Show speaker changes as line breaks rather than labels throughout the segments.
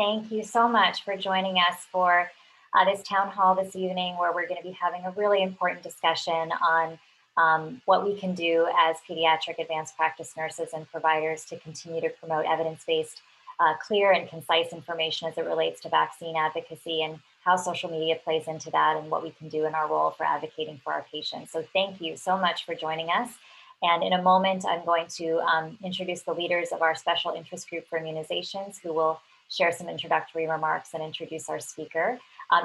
Thank you so much for joining us for this town hall this evening, where we're going to be having a really important discussion on what we can do as pediatric advanced practice nurses and providers to continue to promote evidence-based, clear and concise information as it relates to vaccine advocacy, and how social media plays into that, and what we can do in our role for advocating for our patients. So thank you so much for joining us. And in a moment, I'm going to introduce the leaders of our special interest group for immunizations, who will share some introductory remarks and introduce our speaker.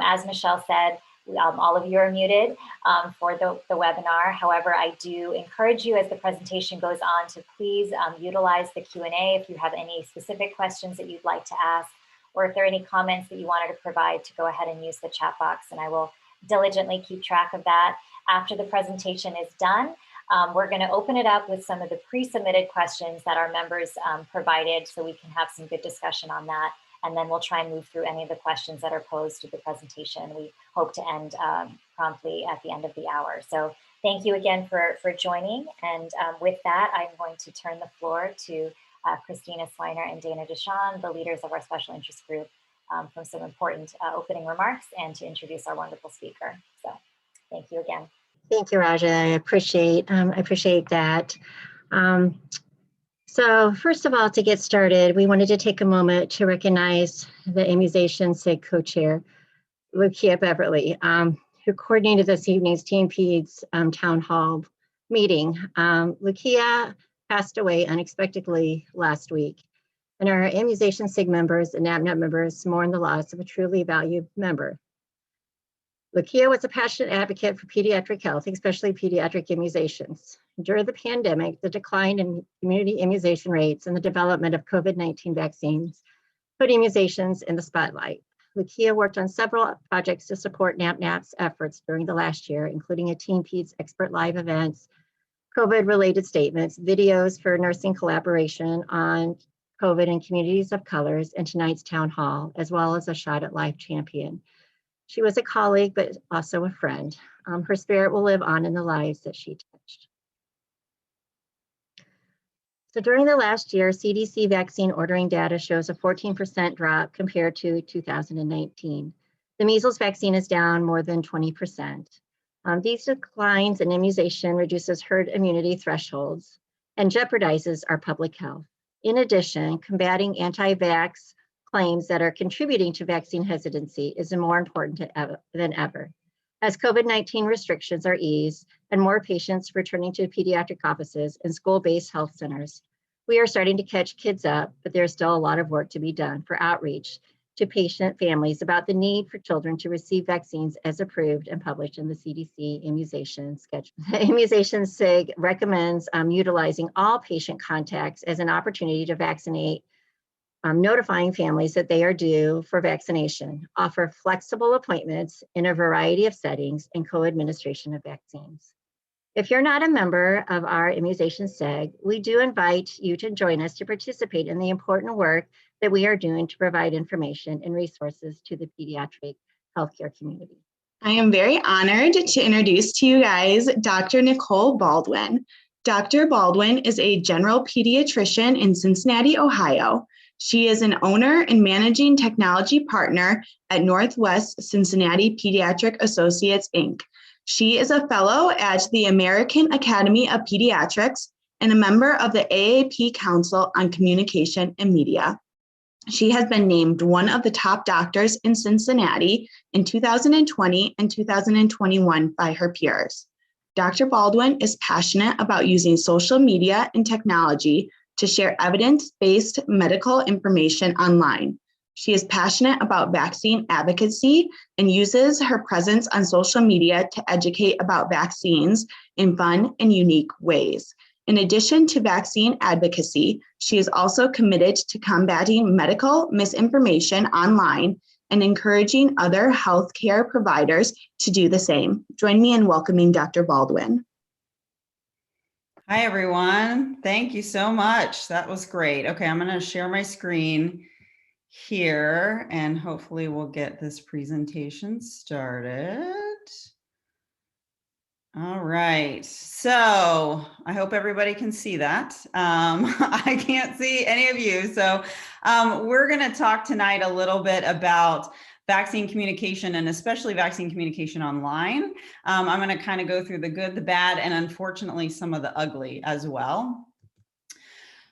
As Michelle said, all of you are muted for the webinar. However, I do encourage you, as the presentation goes on, to please utilize the Q&A if you have any specific questions that you'd like to ask, or if there are any comments that you wanted to provide, to go ahead and use the chat box, and I will diligently keep track of that. After the presentation is done, we're going to open it up with some of the pre-submitted questions that our members provided, so we can have some good discussion on that. And then we'll try and move through any of the questions that are posed to the presentation. We hope to end promptly at the end of the hour. So thank you again for joining. And with that, I'm going to turn the floor to Christina Swiner and Dana Deshawn, the leaders of our special interest group, for some important opening remarks and to introduce our wonderful speaker. So thank you again.
Thank you, Raja. I appreciate that. So first of all, to get started, we wanted to take a moment to recognize the Immunization SIG co-chair, Lucia Beverly, who coordinated this evening's TeamPeds town hall meeting. Lucia passed away unexpectedly last week, and our Immunization SIG members and NABNET members mourn the loss of a truly valued member. Lucia was a passionate advocate for pediatric health, especially pediatric immunizations. During the pandemic, the decline in community immunization rates and the development of COVID-19 vaccines put immunizations in the spotlight. Lucia worked on several projects to support NABNET's efforts during the last year, including a TeamPeds expert live events, COVID-related statements, videos for nursing collaboration on COVID in communities of colors, and tonight's town hall, as well as a Shot at Life champion. She was a colleague, but also a friend. Her spirit will live on in the lives that she touched. So during the last year, CDC vaccine ordering data shows a 14% drop compared to 2019. The measles vaccine is down more than 20%. These declines in immunization reduces herd immunity thresholds and jeopardizes our public health. In addition, combating anti-vax claims that are contributing to vaccine hesitancy is more important than ever. As COVID-19 restrictions are eased and more patients returning to pediatric offices and school-based health centers, we are starting to catch kids up, but there's still a lot of work to be done for outreach to patient families about the need for children to receive vaccines as approved and published in the CDC immunization schedule. The Immunization SIG recommends utilizing all patient contacts as an opportunity to vaccinate, notifying families that they are due for vaccination, offer flexible appointments in a variety of settings, and co-administration of vaccines. If you're not a member of our Immunization SIG, we do invite you to join us to participate in the important work that we are doing to provide information and resources to the pediatric healthcare community.
I am very honored to introduce to you guys Dr. Nicole Baldwin. Dr. Baldwin is a general pediatrician in Cincinnati, Ohio. She is an owner and managing technology partner at Northwest Cincinnati Pediatric Associates, Inc. She is a fellow at the American Academy of Pediatrics and a member of the AAP Council on Communication and Media. She has been named one of the top doctors in Cincinnati in 2020 and 2021 by her peers. Dr. Baldwin is passionate about using social media and technology to share evidence-based medical information online. She is passionate about vaccine advocacy and uses her presence on social media to educate about vaccines in fun and unique ways. In addition to vaccine advocacy, she is also committed to combating medical misinformation online and encouraging other healthcare providers to do the same. Join me in welcoming Dr. Baldwin.
Hi, everyone. Thank you so much. That was great. Okay, I'm going to share my screen here and hopefully we'll get this presentation started. All right, so I hope everybody can see that. I can't see any of you. So we're going to talk tonight a little bit about vaccine communication, and especially vaccine communication online. I'm going to kind of go through the good, the bad, and unfortunately some of the ugly as well.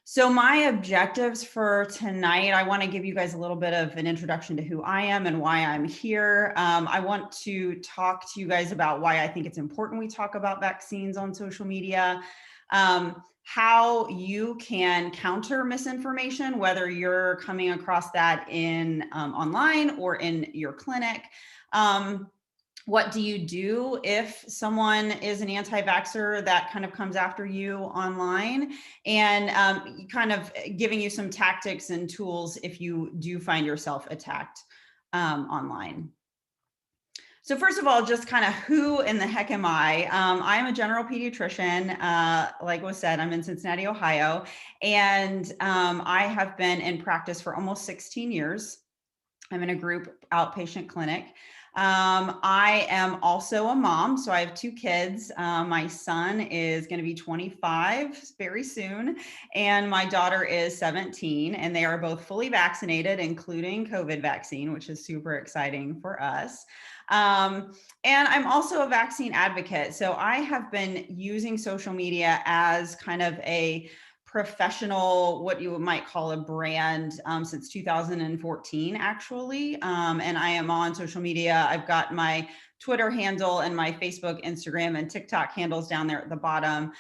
So my objectives for tonight, I want to give you guys a little bit of an introduction to who I am and why I'm here. I want to talk to you guys about why I think it's important we talk about vaccines on social media, how you can counter misinformation, whether you're coming across that in online or in your clinic. What do you do if someone is an anti-vaxxer that kind of comes after you online, and kind of giving you some tactics and tools if you do find yourself attacked online. So first of all, just kind of who in the heck am I? I'm a general pediatrician. Like was said, I'm in Cincinnati, Ohio, and I have been in practice for almost 16 years. I'm in a group outpatient clinic. I am also a mom, so I have 2 kids. My son is going to be 25 very soon, and my daughter is 17, and they are both fully vaccinated, including COVID vaccine, which is super exciting for us. And I'm also a vaccine advocate. So I have been using social media as kind of a professional, what you might call a brand, since 2014, actually. And I am on social media. I've got my Twitter handle and my Facebook, Instagram, and TikTok handles down there at the bottom.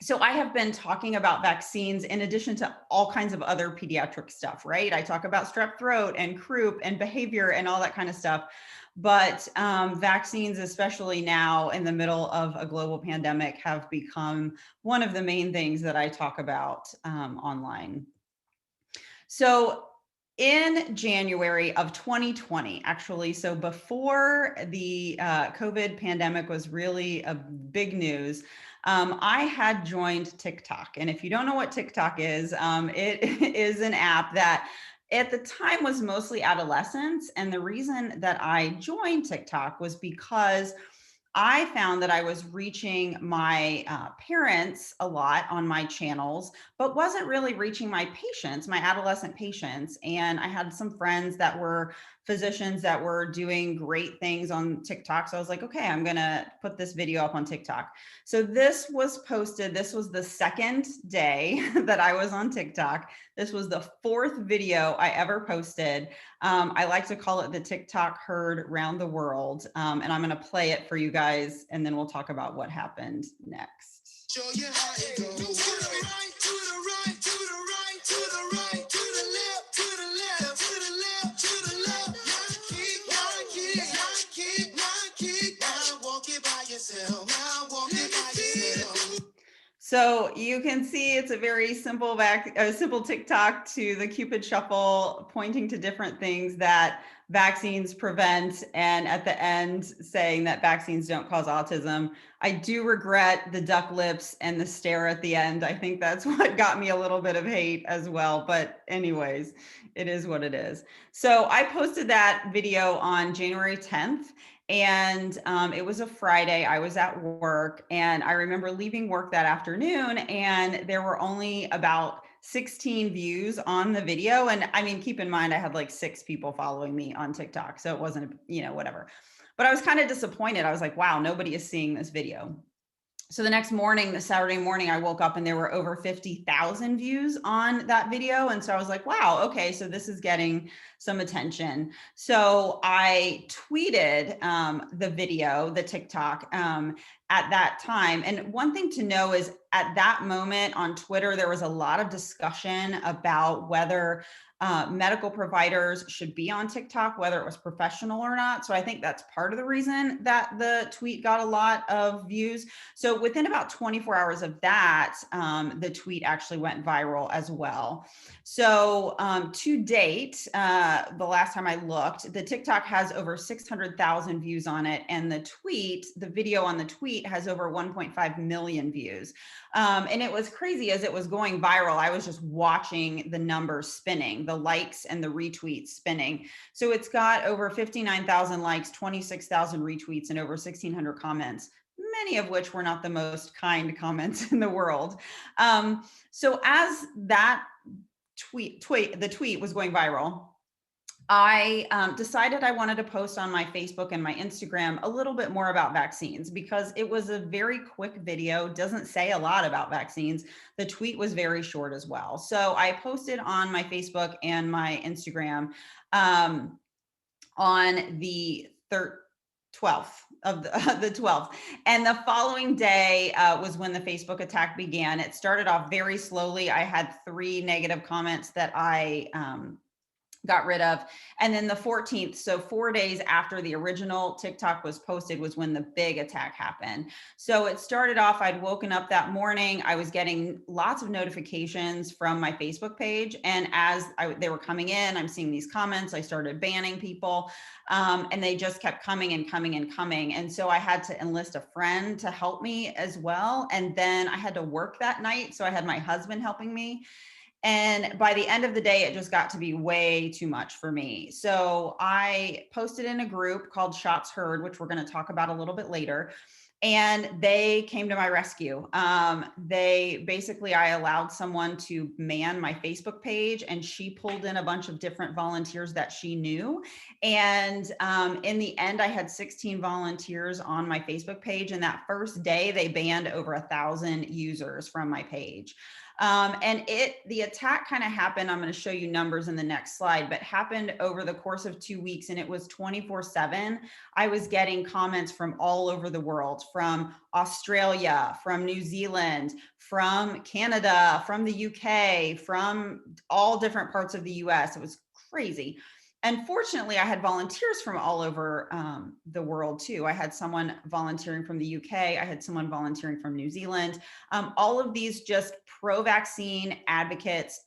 So I have been talking about vaccines in addition to all kinds of other pediatric stuff, right? I talk about strep throat and croup and behavior and all that kind of stuff. But vaccines, especially now in the middle of a global pandemic, have become one of the main things that I talk about online. So in January of 2020, actually, so before the COVID pandemic was really a big news, I had joined TikTok. And if you don't know what TikTok is, it is an app that at the time was mostly adolescents. And the reason that I joined TikTok was because I found that I was reaching my parents a lot on my channels, but wasn't really reaching my patients, my adolescent patients. And I had some friends that were physicians that were doing great things on TikTok. So I was like, okay, I'm going to put this video up on TikTok. So this was posted. This was the second day that I was on TikTok. This was the 4th video I ever posted. I like to call it the TikTok herd round the world. And I'm going to play it for you guys, and then we'll talk about what happened next. Show you how it goes. To the right, to the right, to the right, to the right, to the left, to the left, to the left, to the left. Now walk it by yourself. Now walk it by yourself. So you can see it's a very simple simple TikTok to the Cupid shuffle, pointing to different things that vaccines prevent, and at the end saying that vaccines don't cause autism. I do regret the duck lips and the stare at the end. I think that's what got me a little bit of hate as well. But anyways, it is what it is. So I posted that video on January 10th. And it was a Friday. I was at work, and I remember leaving work that afternoon, and there were only about 16 views on the video. And I mean, keep in mind, I had like 6 people following me on TikTok. So it wasn't, whatever. But I was kind of disappointed. I was like, wow, nobody is seeing this video. So the next morning, the Saturday morning, I woke up and there were over 50,000 views on that video. And so I was like, wow, okay, so this is getting some attention. So I tweeted the video, the TikTok, at that time. And one thing to know is at that moment on Twitter, there was a lot of discussion about whether medical providers should be on TikTok, whether it was professional or not. So I think that's part of the reason that the tweet got a lot of views. So within about 24 hours of that, the tweet actually went viral as well. So to date, the last time I looked, the TikTok has over 600,000 views on it. And the video on the tweet has over 1.5 million views. And it was crazy as it was going viral. I was just watching the numbers spinning the likes and the retweets spinning. So it's got over 59,000 likes, 26,000 retweets, and over 1,600 comments, many of which were not the most kind comments in the world. So as that the tweet was going viral, I decided I wanted to post on my Facebook and my Instagram a little bit more about vaccines, because it was a very quick video, doesn't say a lot about vaccines. The tweet was very short as well. So I posted on my Facebook and my Instagram on the 12th of the 12th. And the following day was when the Facebook attack began. It started off very slowly. I had 3 negative comments that I got rid of. And then the 14th, so 4 days after the original TikTok was posted, was when the big attack happened. So it started off, I'd woken up that morning, I was getting lots of notifications from my Facebook page. And as they were coming in, I'm seeing these comments, I started banning people, and they just kept coming and coming and coming. And so I had to enlist a friend to help me as well. And then I had to work that night, so I had my husband helping me. And by the end of the day, it just got to be way too much for me. So I posted in a group called Shotsherorg, which we're going to talk about a little bit later. And they came to my rescue. They basically, I allowed someone to man my Facebook page, and she pulled in a bunch of different volunteers that she knew. And in the end, I had 16 volunteers on my Facebook page. And that first day, they banned over 1,000 users from my page. And the attack kind of happened, I'm going to show you numbers in the next slide, but happened over the course of 2 weeks, and it was 24/7. I was getting comments from all over the world, from Australia, from New Zealand, from Canada, from the UK, from all different parts of the US. It was crazy. And fortunately, I had volunteers from all over the world too. I had someone volunteering from the UK. I had someone volunteering from New Zealand. All of these just pro-vaccine advocates.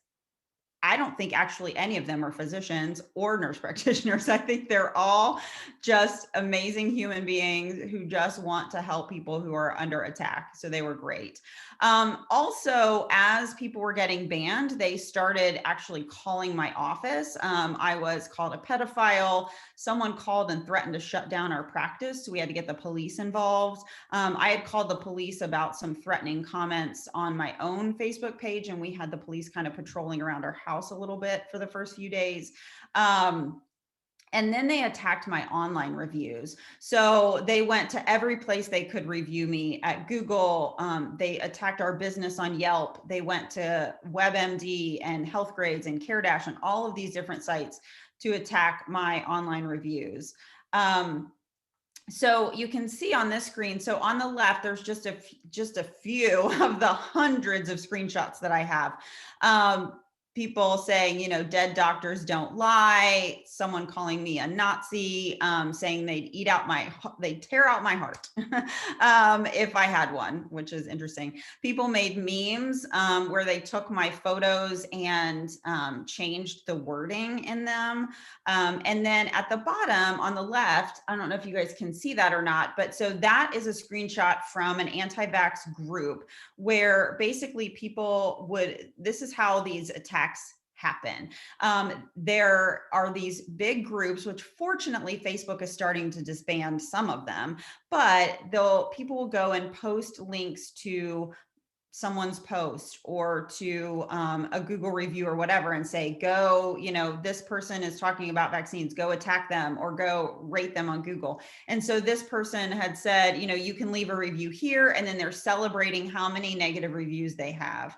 I don't think actually any of them are physicians or nurse practitioners. I think they're all just amazing human beings who just want to help people who are under attack. So they were great. Also, as people were getting banned, they started actually calling my office. I was called a pedophile. Someone called and threatened to shut down our practice, so we had to get the police involved. I had called the police about some threatening comments on my own Facebook page, and we had the police kind of patrolling around our house a little bit for the first few days. And then they attacked my online reviews. So they went to every place they could review me, at Google. They attacked our business on Yelp. They went to WebMD and HealthGrades and CareDash and all of these different sites to attack my online reviews. So you can see on this screen, so on the left, there's just a few of the hundreds of screenshots that I have. People saying, dead doctors don't lie, someone calling me a Nazi, saying they'd tear out my heart if I had one, which is interesting. People made memes where they took my photos and changed the wording in them. And then at the bottom on the left, I don't know if you guys can see that or not, but so that is a screenshot from an anti-vax group where basically this is how these attacks happen. There are these big groups, which fortunately Facebook is starting to disband some of them, but people will go and post links to someone's post or to a Google review or whatever and say, go, this person is talking about vaccines, go attack them or go rate them on Google. And so this person had said, you can leave a review here, and then they're celebrating how many negative reviews they have.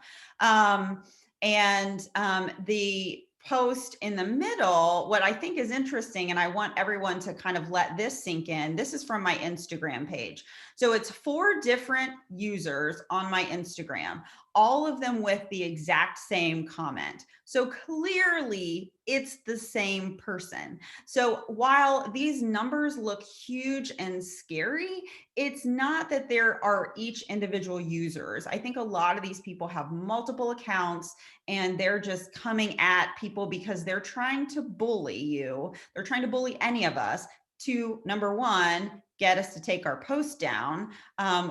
The post in the middle, what I think is interesting, and I want everyone to kind of let this sink in, this is from my Instagram page. So it's 4 different users on my Instagram, all of them with the exact same comment. So clearly it's the same person. So while these numbers look huge and scary, it's not that there are each individual users. I think a lot of these people have multiple accounts and they're just coming at people because they're trying to bully you. They're trying to bully any of us to, number one, get us to take our post down,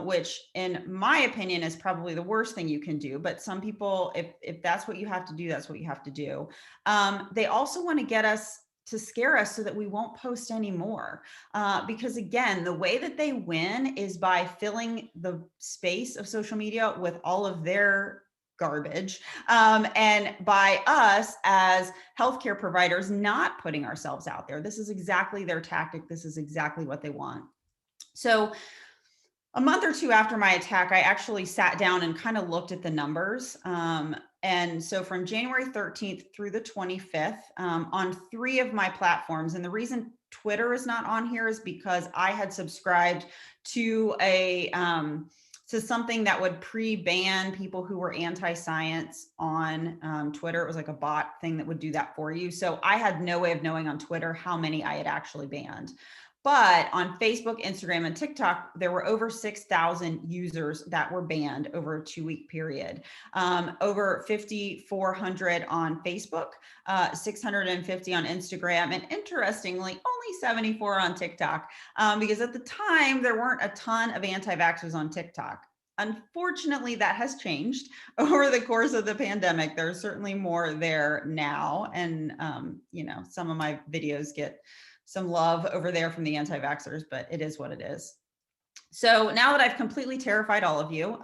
which in my opinion is probably the worst thing you can do. But some people, if that's what you have to do, that's what you have to do. They also want to get us to scare us so that we won't post anymore. Because again, the way that they win is by filling the space of social media with all of their garbage, and by us as healthcare providers not putting ourselves out there. This is exactly their tactic. This is exactly what they want. So a month or two after my attack, I actually sat down and kind of looked at the numbers. And so from January 13th through the 25th, on 3 of my platforms, and the reason Twitter is not on here is because I had subscribed to to something that would pre-ban people who were anti-science on Twitter. It was like a bot thing that would do that for you. So I had no way of knowing on Twitter how many I had actually banned. But on Facebook, Instagram, and TikTok, there were over 6,000 users that were banned over a 2-week period. Over 5,400 on Facebook, 650 on Instagram, and interestingly, only 74 on TikTok, because at the time, there weren't a ton of anti-vaxxers on TikTok. Unfortunately, that has changed over the course of the pandemic. There's certainly more there now. And, you know, some of my videos get some love over there from the anti-vaxxers, but it is what it is. So now that I've completely terrified all of you,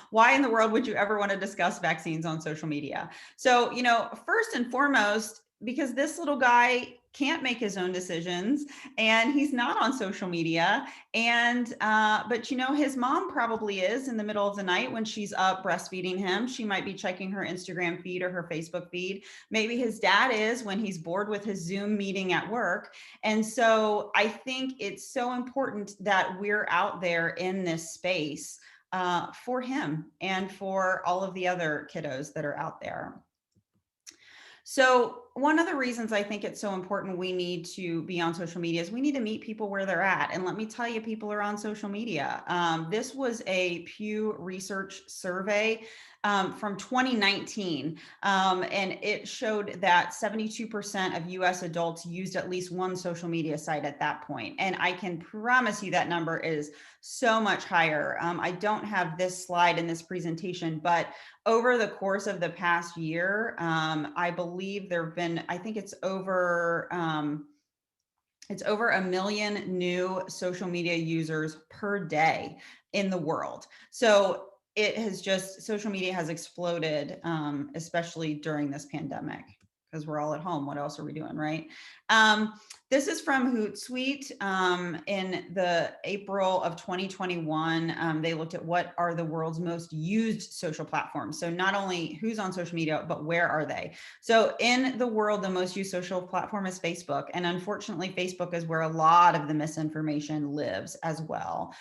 why in the world would you ever want to discuss vaccines on social media? So, you know, first and foremost, because this little guy can't make his own decisions and he's not on social media. And, but you know, his mom probably is in the middle of the night when she's up breastfeeding him. She might be checking her Instagram feed or her Facebook feed. Maybe his dad is when he's bored with his Zoom meeting at work. And so I think it's so important that we're out there in this space for him and for all of the other kiddos that are out there. So one of the reasons I think it's so important we need to be on social media is we need to meet people where they're at. And let me tell you, people are on social media. This was a Pew Research survey from 2019, and it showed that 72% of US adults used at least one social media site at that point. And I can promise you that number is so much higher. I don't have this slide in this presentation, but over the course of the past year, I believe there have been, I think it's over 1 million new social media users per day in the world. So it has just, social media has exploded, especially during this pandemic, because we're all at home. What else are we doing, right? This is from Hootsuite in the April of 2021. They looked at what are the world's most used social platforms. So not only who's on social media, but where are they? So in the world, the most used social platform is Facebook. And unfortunately, Facebook is where a lot of the misinformation lives as well.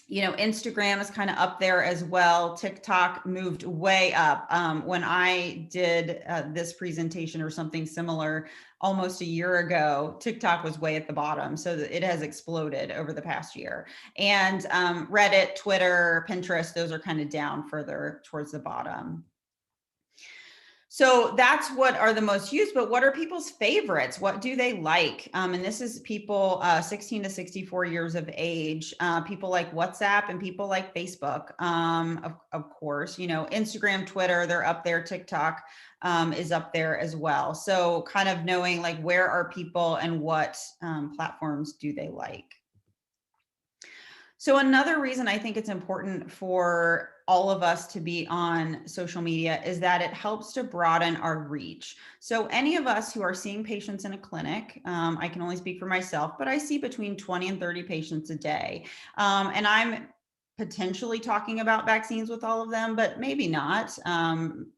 You know, Instagram is kind of up there as well. TikTok moved way up. When I did this presentation or something similar almost a year ago, TikTok was way at the bottom. So it has exploded over the past year. And Reddit, Twitter, Pinterest, those are kind of down further towards the bottom. So that's what are the most used, but what are people's favorites? What do they like? And this is people 16 to 64 years of age. People like WhatsApp and people like Facebook, of course, you know, Instagram, Twitter, they're up there. TikTok is up there as well. So kind of knowing like where are people and what platforms do they like? So another reason I think it's important for all of us to be on social media is that it helps to broaden our reach. So any of us who are seeing patients in a clinic, I can only speak for myself, but I see between 20 and 30 patients a day. And I'm potentially talking about vaccines with all of them, but maybe not.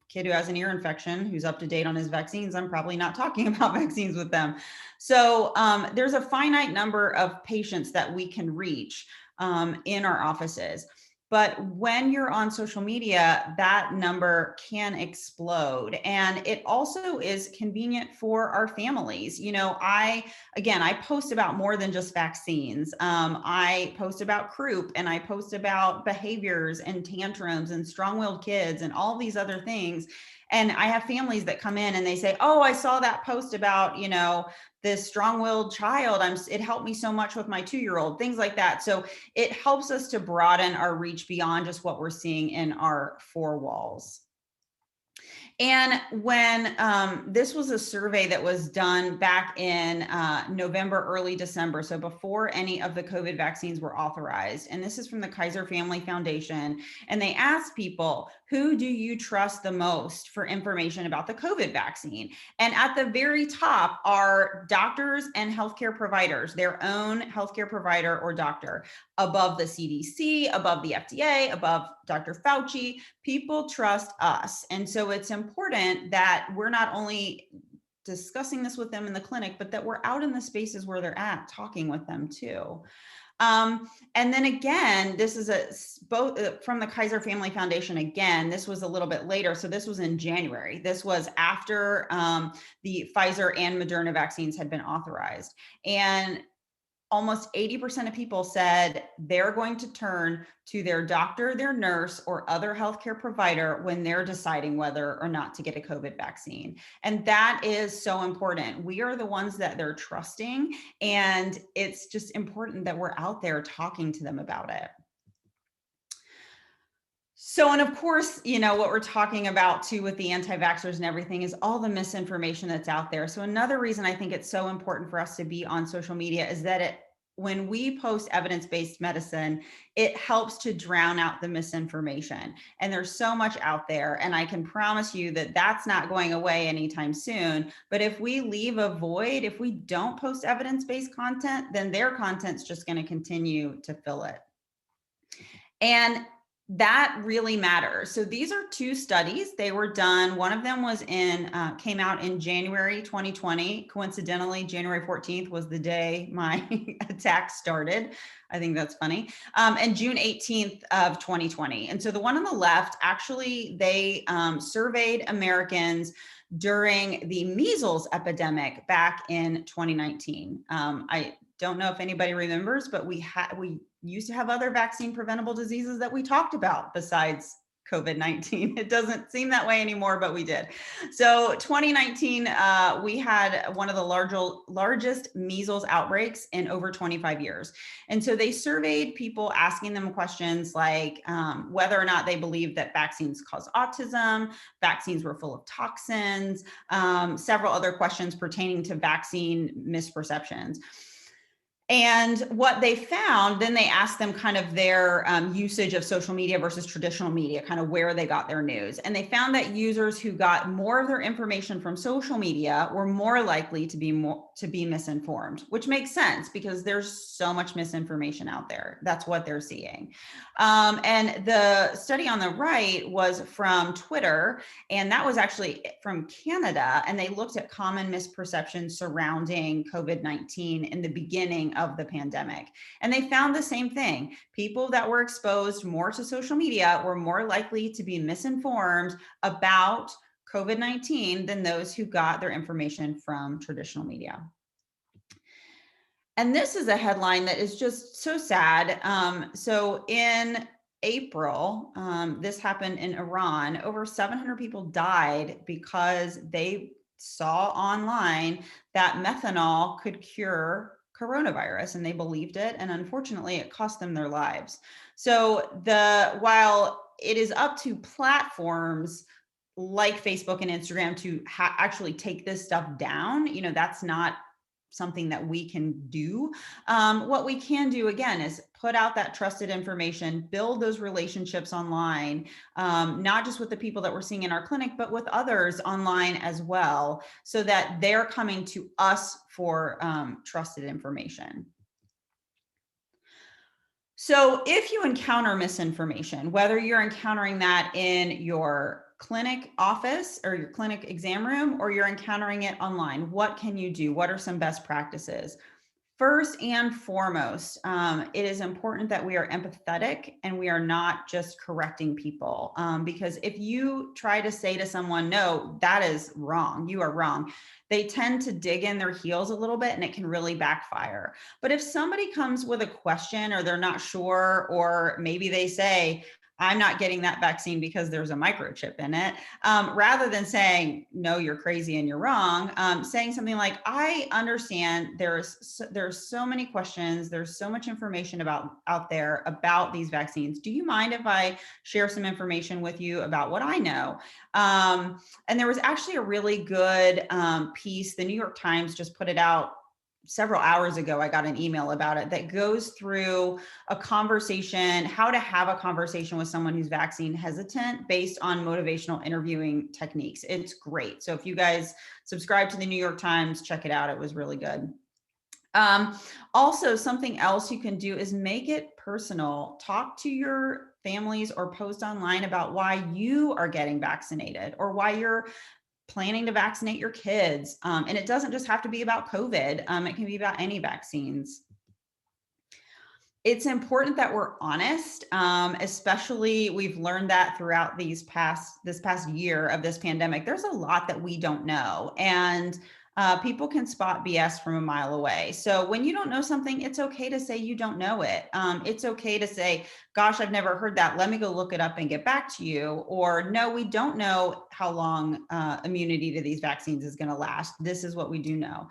Kid who has an ear infection, who's up to date on his vaccines, I'm probably not talking about vaccines with them. So there's a finite number of patients that we can reach in our offices. But when you're on social media, that number can explode. And it also is convenient for our families. You know, I post about more than just vaccines. I post about croup, and I post about behaviors and tantrums and strong-willed kids and all these other things. And I have families that come in and they say, oh, I saw that post about, you know, this strong-willed child. It helped me so much with my 2-year-old, things like that. So it helps us to broaden our reach beyond just what we're seeing in our 4 walls. And when this was a survey that was done back in November, early December, so before any of the COVID vaccines were authorized, and this is from the Kaiser Family Foundation, and they asked people, who do you trust the most for information about the COVID vaccine? And at the very top are doctors and healthcare providers, their own healthcare provider or doctor, above the CDC, above the FDA, above Dr. Fauci. People trust us. And so it's important that we're not only discussing this with them in the clinic, but that we're out in the spaces where they're at, talking with them too. And then again, this is both from the Kaiser Family Foundation. Again, this was a little bit later. So this was in January. This was after the Pfizer and Moderna vaccines had been authorized. And almost 80% of people said they're going to turn to their doctor, their nurse, or other healthcare provider when they're deciding whether or not to get a COVID vaccine. And that is so important. We are the ones that they're trusting, and it's just important that we're out there talking to them about it. So, and of course, you know, what we're talking about too with the anti-vaxxers and everything is all the misinformation that's out there. So another reason I think it's so important for us to be on social media is that when we post evidence-based medicine, it helps to drown out the misinformation. And there's so much out there, and I can promise you that that's not going away anytime soon. But if we leave a void, if we don't post evidence-based content, then their content's just going to continue to fill it. And that really matters. So these are 2 studies. They were done. One of them was came out in January 2020. Coincidentally, January 14th was the day my attack started. I think that's funny. And June 18th of 2020. And so the one on the left, actually, they surveyed Americans during the measles epidemic back in 2019. I don't know if anybody remembers, but we used to have other vaccine preventable diseases that we talked about besides COVID-19. It doesn't seem that way anymore, but we did. So 2019, we had one of the largest measles outbreaks in over 25 years. And so they surveyed people, asking them questions like whether or not they believed that vaccines cause autism, vaccines were full of toxins, several other questions pertaining to vaccine misperceptions. And what they found, then they asked them kind of their usage of social media versus traditional media, kind of where they got their news. And they found that users who got more of their information from social media were more likely to be misinformed, which makes sense because there's so much misinformation out there. That's what they're seeing. And the study on the right was from Twitter, and that was actually from Canada. And they looked at common misperceptions surrounding COVID-19 in the beginning of the pandemic. And they found the same thing. People that were exposed more to social media were more likely to be misinformed about COVID-19 than those who got their information from traditional media. And this is a headline that is just so sad. So in April, this happened in Iran, over 700 people died because they saw online that methanol could cure coronavirus, and they believed it. And unfortunately, it cost them their lives. So while it is up to platforms like Facebook and Instagram to actually take this stuff down, you know, that's not something that we can do. What we can do, again, is put out that trusted information, build those relationships online, not just with the people that we're seeing in our clinic, but with others online as well, so that they're coming to us for trusted information. So if you encounter misinformation, whether you're encountering that in your clinic office or your clinic exam room, or you're encountering it online, what can you do? What are some best practices? First and foremost, it is important that we are empathetic and we are not just correcting people. Because if you try to say to someone, no, that is wrong, you are wrong, they tend to dig in their heels a little bit and it can really backfire. But if somebody comes with a question or they're not sure, or maybe they say, I'm not getting that vaccine because there's a microchip in it, rather than saying, no, you're crazy and you're wrong, saying something like, I understand there's so many questions, there's so much information out there about these vaccines. Do you mind if I share some information with you about what I know? And there was actually a really good piece. The New York Times just put it out several hours ago. I got an email about it that goes through a conversation, how to have a conversation with someone who's vaccine hesitant based on motivational interviewing techniques. It's great. So if you guys subscribe to the New York Times, check it out. It was really good. Also, something else you can do is make it personal. Talk to your families or post online about why you are getting vaccinated or why you're planning to vaccinate your kids. And it doesn't just have to be about COVID. It can be about any vaccines. It's important that we're honest, especially we've learned that throughout this past year of this pandemic. There's a lot that we don't know, and people can spot BS from a mile away. So when you don't know something, it's okay to say you don't know it. It's okay to say, gosh, I've never heard that. Let me go look it up and get back to you. Or no, we don't know how long immunity to these vaccines is going to last. This is what we do know.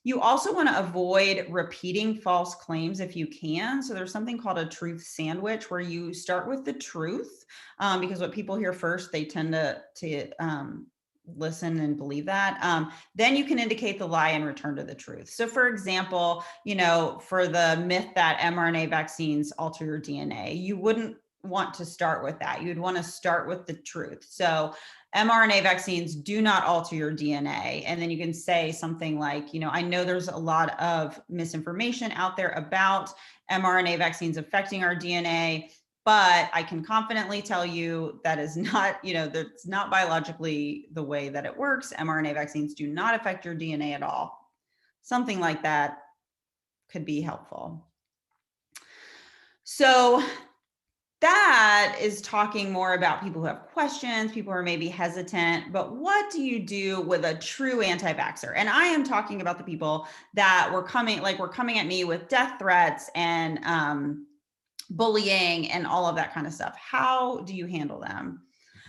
You also want to avoid repeating false claims if you can. So there's something called a truth sandwich where you start with the truth because what people hear first, they tend to listen and believe that. Then you can indicate the lie and return to the truth. So for example, for the myth that mRNA vaccines alter your DNA, you wouldn't want to start with that. You'd want to start with the truth. So mRNA vaccines do not alter your DNA. And then you can say something like, I know there's a lot of misinformation out there about mRNA vaccines affecting our DNA, but I can confidently tell you that is not, that's not biologically the way that it works. mRNA vaccines do not affect your DNA at all. Something like that could be helpful. So that is talking more about people who have questions, people who are maybe hesitant, but what do you do with a true anti-vaxxer? And I am talking about the people that were coming at me with death threats and bullying and all of that kind of stuff. How do you handle them?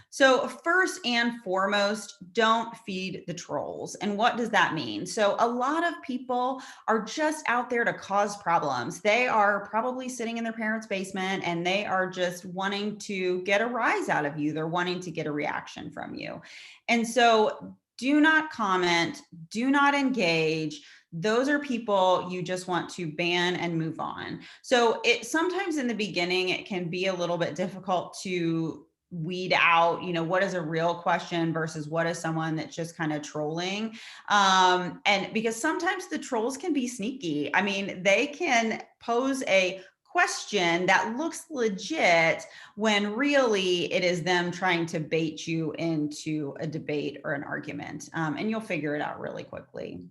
So first and foremost, don't feed the trolls. And what does that mean? So a lot of people are just out there to cause problems. They are probably sitting in their parents' basement and they are just wanting to get a rise out of you. They're wanting to get a reaction from you. And so do not comment, do not engage. Those are people you just want to ban and move on. So sometimes in the beginning, it can be a little bit difficult to weed out, what is a real question versus what is someone that's just kind of trolling. And because sometimes the trolls can be sneaky. I mean, they can pose a question that looks legit when really it is them trying to bait you into a debate or an argument. And you'll figure it out really quickly.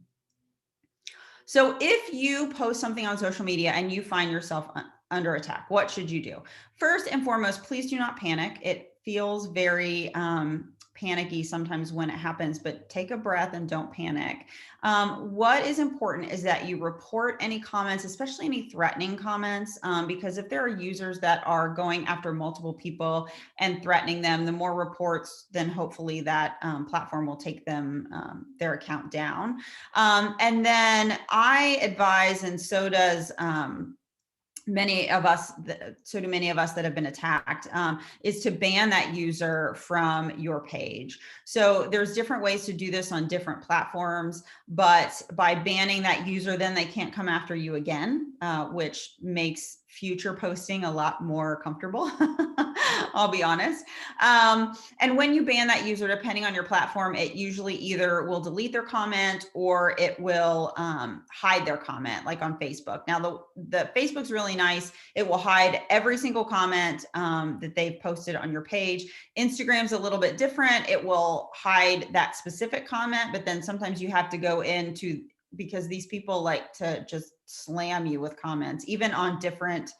So if you post something on social media and you find yourself under attack, what should you do? First and foremost, please do not panic. It feels very panicky sometimes when it happens, but take a breath and don't panic. What is important is that you report any comments, especially any threatening comments, because if there are users that are going after multiple people and threatening them, the more reports, then hopefully that platform will take them, their account down. And then I advise, and so does many of us that have been attacked, is to ban that user from your page. So there's different ways to do this on different platforms, but by banning that user, then they can't come after you again, which makes future posting a lot more comfortable. I'll be honest. And when you ban that user, depending on your platform, it usually either will delete their comment or it will hide their comment, like on Facebook. Now, the Facebook's really nice. It will hide every single comment that they've posted on your page. Instagram's a little bit different. It will hide that specific comment, but then sometimes you have to go into, because these people like to just slam you with comments, even on different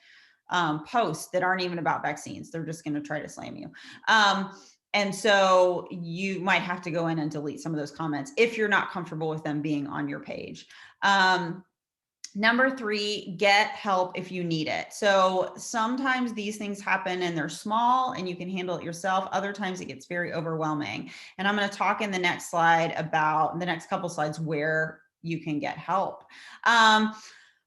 posts that aren't even about vaccines. They're just going to try to slam you. And so you might have to go in and delete some of those comments if you're not comfortable with them being on your page. Number 3, get help if you need it. So sometimes these things happen and they're small and you can handle it yourself. Other times it gets very overwhelming. And I'm going to talk in the next slide about the next couple slides where you can get help.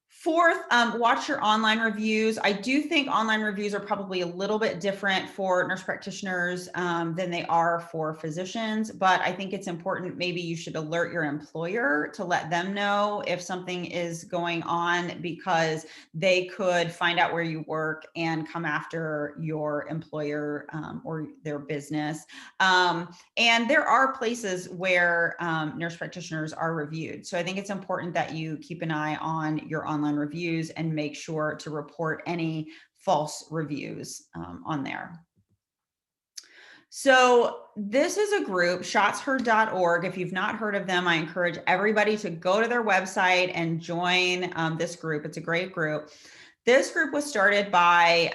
Fourth, watch your online reviews. I do think online reviews are probably a little bit different for nurse practitioners than they are for physicians, but I think it's important. Maybe you should alert your employer to let them know if something is going on, because they could find out where you work and come after your employer or their business. And there are places where nurse practitioners are reviewed. So I think it's important that you keep an eye on your online reviews and make sure to report any false reviews on there. So this is a group, Shotsherorg. If you've not heard of them, I encourage everybody to go to their website and join this group. It's a great group. This group was started by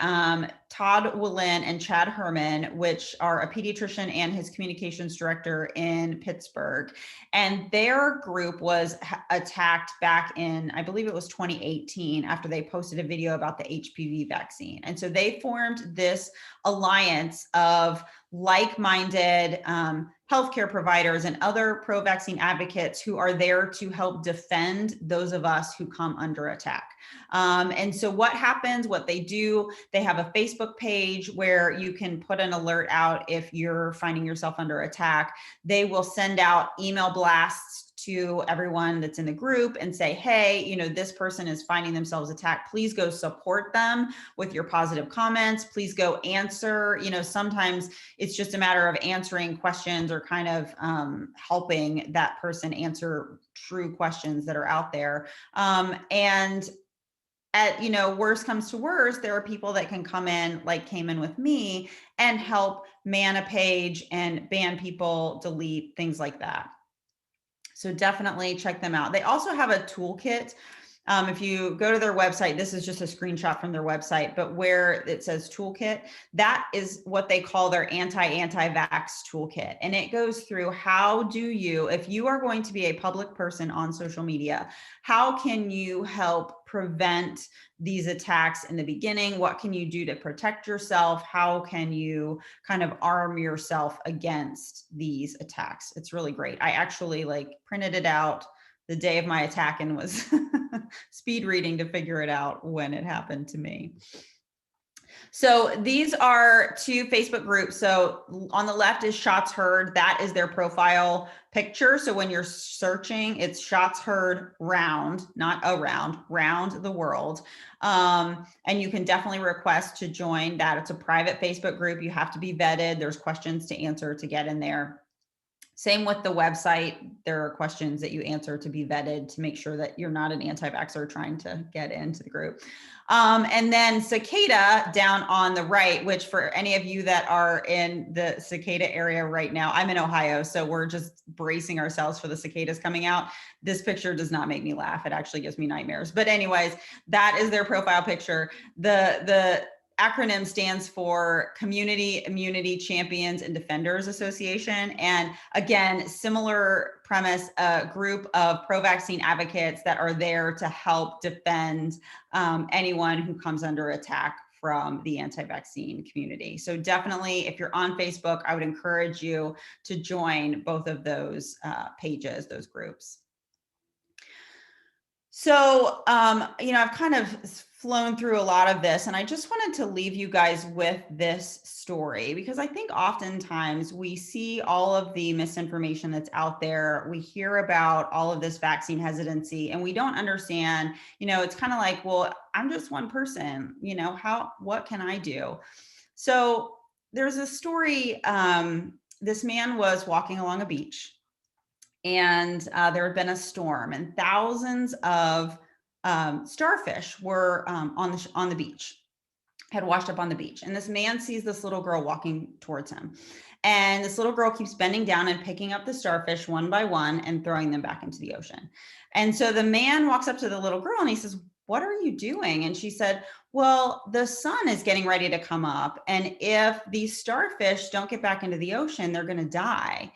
Todd Willin and Chad Herman, which are a pediatrician and his communications director in Pittsburgh. And their group was attacked back in, I believe it was 2018, after they posted a video about the HPV vaccine. And so they formed this alliance of like-minded healthcare providers and other pro-vaccine advocates who are there to help defend those of us who come under attack. And so what happens, what they do, they have a Facebook page where you can put an alert out if you're finding yourself under attack. They will send out email blasts to everyone that's in the group and say, hey, you know, this person is finding themselves attacked. Please go support them with your positive comments. Please go answer. You know, sometimes it's just a matter of answering questions or kind of helping that person answer true questions that are out there. And at, you know, worst comes to worst, there are people that can come in, like came in with me, and help man a page and ban people, delete, things like that. So definitely check them out. They also have a toolkit. If you go to their website, this is just a screenshot from their website, but where it says toolkit, that is what they call their anti-vax toolkit. And it goes through how do you, if you are going to be a public person on social media, how can you help prevent these attacks in the beginning? What can you do to protect yourself? How can you kind of arm yourself against these attacks? It's really great. I actually printed it out the day of my attack and was speed reading to figure it out when it happened to me. So these are 2 Facebook groups. So on the left is Shots Heard. That is their profile picture. So when you're searching, it's Shots Heard Round, not around, round the world. And you can definitely request to join that. It's a private Facebook group. You have to be vetted. There's questions to answer to get in there. Same with the website. There are questions that you answer to be vetted to make sure that you're not an anti-vaxxer trying to get into the group. And then Cicada down on the right, which for any of you that are in the cicada area right now, I'm in Ohio, so we're just bracing ourselves for the cicadas coming out. This picture does not make me laugh. It actually gives me nightmares. But anyways, that is their profile picture. The acronym stands for Community Immunity Champions and Defenders Association. And again, similar premise, a group of pro-vaccine advocates that are there to help defend anyone who comes under attack from the anti-vaccine community. So definitely, if you're on Facebook, I would encourage you to join both of those pages, those groups. So, you know, I've kind of flown through a lot of this, and I just wanted to leave you guys with this story, because I think oftentimes we see all of the misinformation that's out there. We hear about all of this vaccine hesitancy, and we don't understand, you know, it's kind of like, well, I'm just one person, you know, what can I do? So there's a story, this man was walking along a beach, and there had been a storm, and thousands of starfish were on the beach, had washed up on the beach. And this man sees this little girl walking towards him. And this little girl keeps bending down and picking up the starfish one by one and throwing them back into the ocean. And so the man walks up to the little girl and he says, "What are you doing?" And she said, "Well, the sun is getting ready to come up. And if these starfish don't get back into the ocean, they're going to die."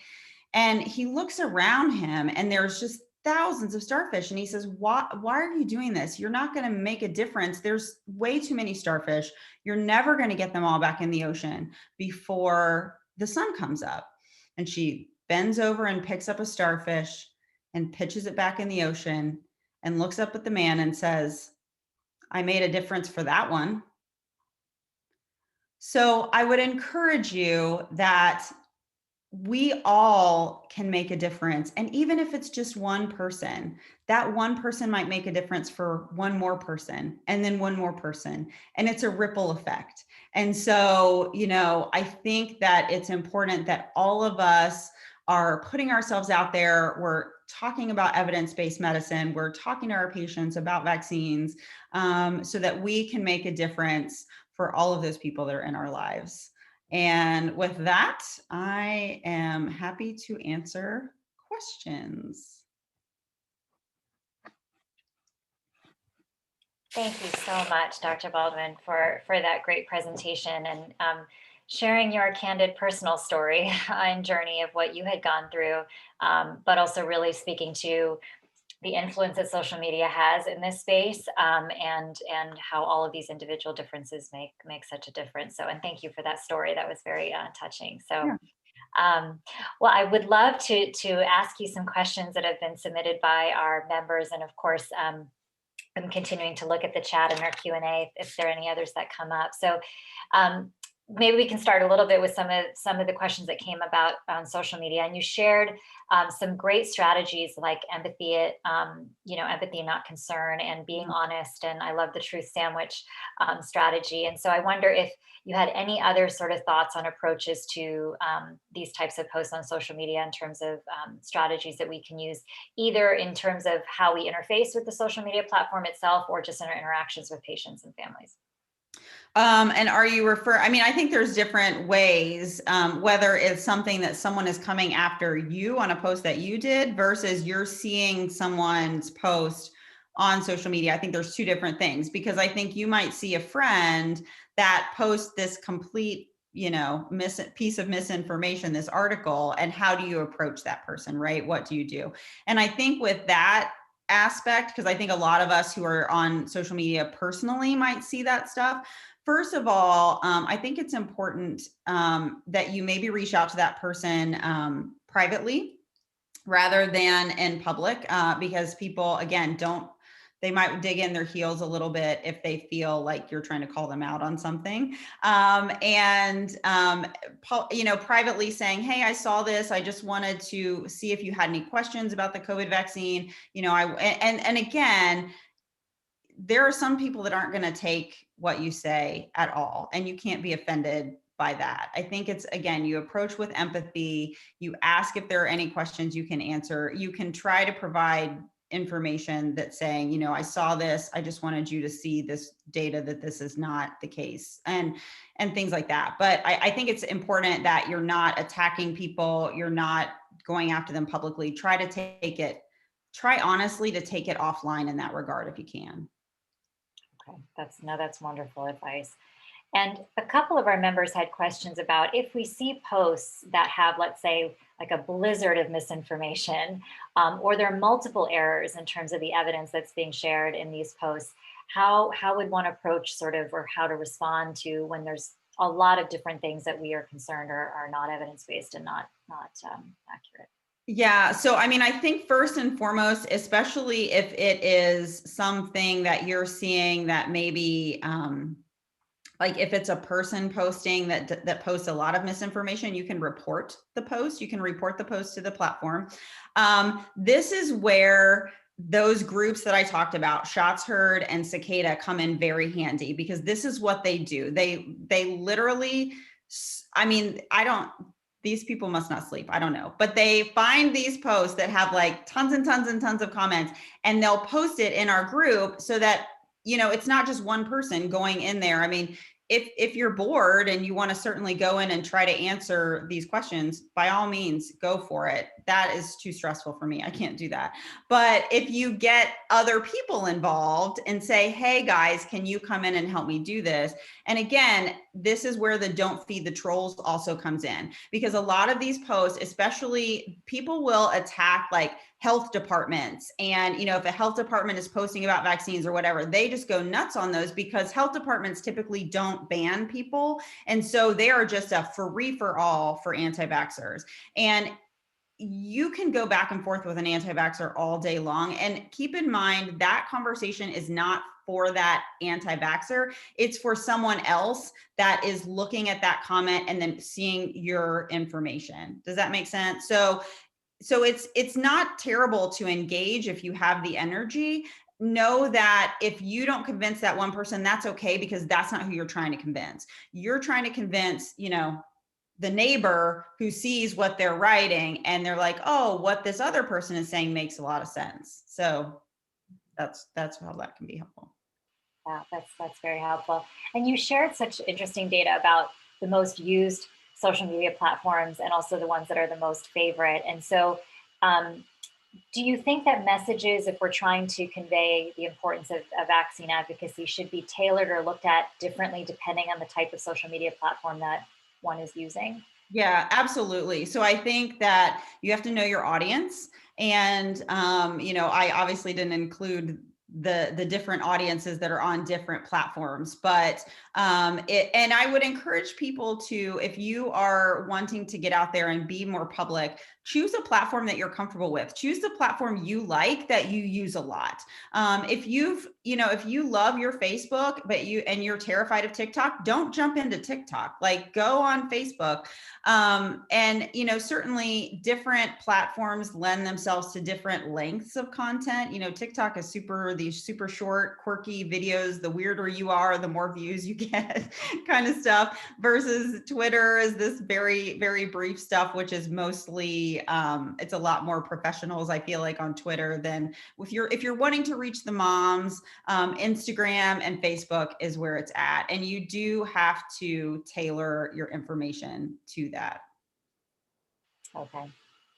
And he looks around him and there's just thousands of starfish. And he says, why are you doing this? You're not going to make a difference. There's way too many starfish. You're never going to get them all back in the ocean before the sun comes up. And she bends over and picks up a starfish and pitches it back in the ocean and looks up at the man and says, I made a difference for that one. So I would encourage you that we all can make a difference. And even if it's just one person, that one person might make a difference for one more person and then one more person. And it's a ripple effect. And so, you know, I think that it's important that all of us are putting ourselves out there. We're talking about evidence-based medicine. We're talking to our patients about vaccines so that we can make a difference for all of those people that are in our lives. And with that, I am happy to answer questions.
Thank you so much, Dr. Baldwin, for that great presentation and sharing your candid personal story and journey of what you had gone through, but also really speaking to the influence that social media has in this space, and how all of these individual differences make such a difference. So, and thank you for that story. That was very touching. So, yeah. Well, I would love to ask you some questions that have been submitted by our members, and of course, I'm continuing to look at the chat and our Q&A if there are any others that come up. So. Maybe we can start a little bit with some of the questions that came about on social media, and you shared some great strategies like empathy, empathy, not concern, and being honest. And I love the truth sandwich strategy. And so I wonder if you had any other sort of thoughts on approaches to these types of posts on social media in terms of strategies that we can use, either in terms of how we interface with the social media platform itself, or just in our interactions with patients and families.
And are you I mean, I think there's different ways, whether it's something that someone is coming after you on a post that you did versus you're seeing someone's post on social media. I think there's two different things, because I think you might see a friend that posts this complete, you know, piece of misinformation, this article, and how do you approach that person, right? What do you do? And I think with that aspect, because I think a lot of us who are on social media personally might see that stuff. First of all, I think it's important that you maybe reach out to that person privately rather than in public, because people, again, they might dig in their heels a little bit if they feel like you're trying to call them out on something. Privately saying, hey, I saw this. I just wanted to see if you had any questions about the COVID vaccine. You know, and again, there are some people that aren't going to take what you say at all, and you can't be offended by that. I think it's, again, you approach with empathy, you ask if there are any questions you can answer. You can try to provide information that's saying, you know, I saw this, I just wanted you to see this data that this is not the case, and things like that. But I think it's important that you're not attacking people, you're not going after them publicly. Try honestly to take it offline in that regard if you can.
Okay, that's wonderful advice. And a couple of our members had questions about if we see posts that have, let's say, like a blizzard of misinformation, or there are multiple errors in terms of the evidence that's being shared in these posts, how would one approach sort of, or how to respond to when there's a lot of different things that we are concerned are not evidence-based and not accurate?
Yeah. So, I mean, I think first and foremost, especially if it is something that you're seeing that maybe, like if it's a person posting that posts a lot of misinformation, you can report the post. You can report the post to the platform. This is where those groups that I talked about, Shotsherorg and Cicada, come in very handy, because this is what they do. They literally, I mean, these people must not sleep. I don't know, but they find these posts that have like tons and tons and tons of comments, and they'll post it in our group so that, you know, it's not just one person going in there. I mean, if you're bored and you want to certainly go in and try to answer these questions, by all means, go for it. That is too stressful for me. I can't do that. But if you get other people involved and say, hey guys, can you come in and help me do this? And again, this is where the don't feed the trolls also comes in, because a lot of these posts, especially, people will attack like health departments. And, you know, if a health department is posting about vaccines or whatever, they just go nuts on those because health departments typically don't ban people. And so they are just a free for all for anti-vaxxers. And you can go back and forth with an anti-vaxxer all day long. And keep in mind that conversation is not for that anti-vaxxer. It's for someone else that is looking at that comment and then seeing your information. Does that make sense? So it's not terrible to engage if you have the energy. Know that if you don't convince that one person, that's okay, because that's not who you're trying to convince. You're trying to convince, you know, the neighbor who sees what they're writing and they're like, oh, what this other person is saying makes a lot of sense. So that's how that can be helpful.
Yeah, that's very helpful. And you shared such interesting data about the most used social media platforms and also the ones that are the most favorite. And so do you think that messages, if we're trying to convey the importance of vaccine advocacy, should be tailored or looked at differently depending on the type of social media platform that one is using?
Yeah, absolutely. So I think that you have to know your audience. And, you know, I obviously didn't include the different audiences that are on different platforms, but and I would encourage people to, if you are wanting to get out there and be more public, choose a platform that you're comfortable with. Choose the platform you like that you use a lot. If you love your Facebook, but you're terrified of TikTok, don't jump into TikTok. Like, go on Facebook. And, you know, certainly different platforms lend themselves to different lengths of content. You know, TikTok is these super short, quirky videos. The weirder you are, the more views you get kind of stuff, versus Twitter is this very, very brief stuff, which is mostly, it's a lot more professionals, I feel like, on Twitter than if you're wanting to reach the moms. Instagram and Facebook is where it's at. And you do have to tailor your information to that.
Okay,